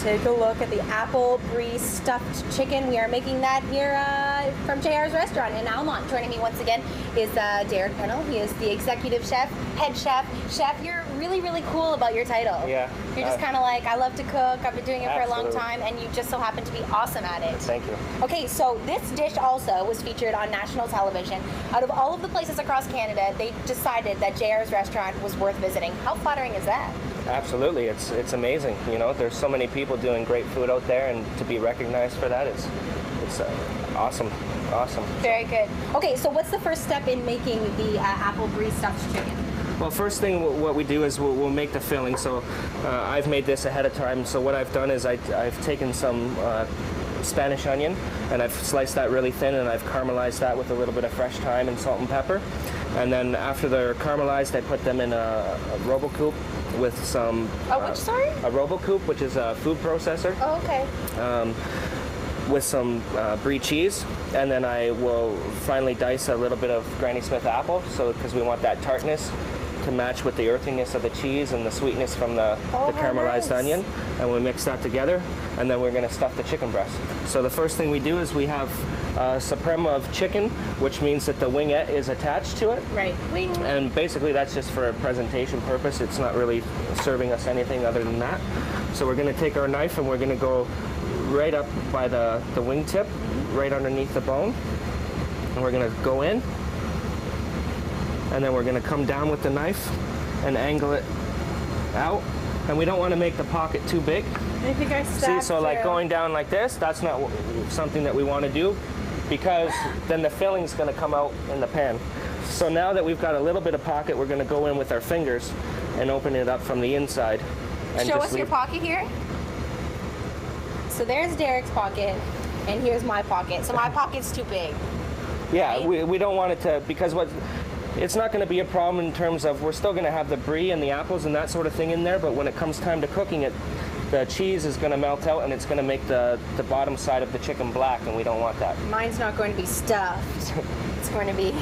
take a look at the apple brie stuffed chicken. We are making that here from JR's restaurant in Almonte. Joining me once again is Derek Pennell. He is the executive chef, head chef. Chef, you're really, really cool about your title. Yeah. You're just kind of like, I love to cook, I've been doing it for a long Absolutely. time, and you just so happen to be awesome at it. Thank you. Okay, so this dish also was featured on national television. Out of all of the places across Canada, they decided that JR's restaurant was worth visiting. How flattering is that? Absolutely, it's amazing. You know, there's so many people doing great food out there, and to be recognized for that, it's awesome, awesome. Very good. Okay, so what's the first step in making the apple brie stuffed chicken? Well, first thing what we do is we'll make the filling. So I've made this ahead of time. So what I've done is I've taken some Spanish onion and I've sliced that really thin, and I've caramelized that with a little bit of fresh thyme and salt and pepper. And then after they're caramelized, I put them in a RoboCoupe with some... Which, sorry? A RoboCoupe, which is a food processor. Oh, okay. With some brie cheese, and then I will finally dice a little bit of Granny Smith apple, so because we want that tartness to match with the earthiness of the cheese and the sweetness from the caramelized onion, and we mix that together, and then we're going to stuff the chicken breast. So the first thing we do is we have a supreme of chicken, which means that the wingette is attached to it. Right. Wing. And basically that's just for a presentation purpose. It's not really serving us anything other than that. So we're going to take our knife and we're going to go right up by the wingtip, right underneath the bone, and we're going to go in, and then we're going to come down with the knife and angle it out, and we don't want to make the pocket too big. I think I See, so like going down like this, that's not something that we want to do, because then the filling's going to come out in the pan. So now that we've got a little bit of pocket, we're going to go in with our fingers and open it up from the inside. And show just us your pocket here. So there's Derek's pocket, and here's my pocket. So my pocket's too big. Yeah, right? we don't want it to, because it's not going to be a problem in terms of, we're still going to have the brie and the apples and that sort of thing in there, but when it comes time to cooking it, the cheese is going to melt out and it's going to make the bottom side of the chicken black, and we don't want that. Mine's not going to be stuffed. It's going to be...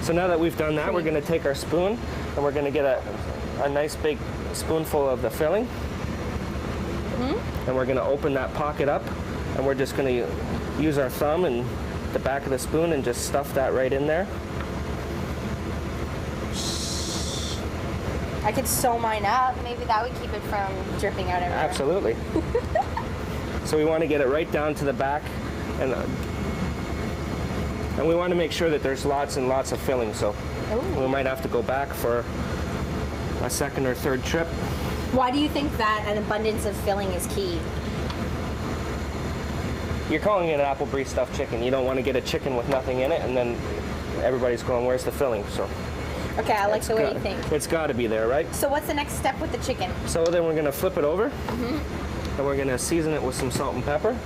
So now that we've done that, we're going to take our spoon and we're going to get a nice big spoonful of the filling. And we're going to open that pocket up, and we're just going to use our thumb and the back of the spoon and just stuff that right in there. I could sew mine up. Maybe that would keep it from dripping out everywhere. Absolutely. So we want to get it right down to the back, and we want to make sure that there's lots and lots of filling. So we might have to go back for a second or third trip. Why do you think that an abundance of filling is key? You're calling it an apple brie stuffed chicken. You don't want to get a chicken with nothing in it, and then everybody's going, where's the filling? So okay, I like the way you think. It's got to be there, right? So what's the next step with the chicken? So then we're going to flip it over, and we're going to season it with some salt and pepper.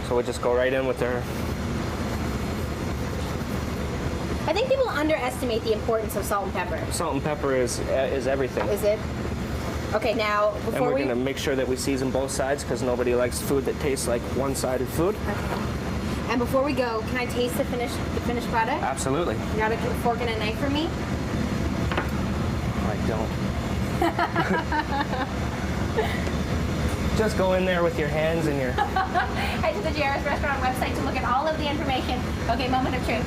So we'll just go right in with our... I think people underestimate the importance of salt and pepper. Salt and pepper is everything. Is it? Okay, now before and we're going to make sure that we season both sides, because nobody likes food that tastes like one-sided food. Okay. And before we go, can I taste the finished product? Absolutely. You got a fork and a knife for me? I don't. Just go in there with your hands and your... Head to the JR's restaurant website to look at all of the information. Okay, moment of truth.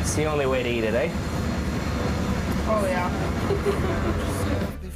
It's the only way to eat it, eh? Oh, yeah.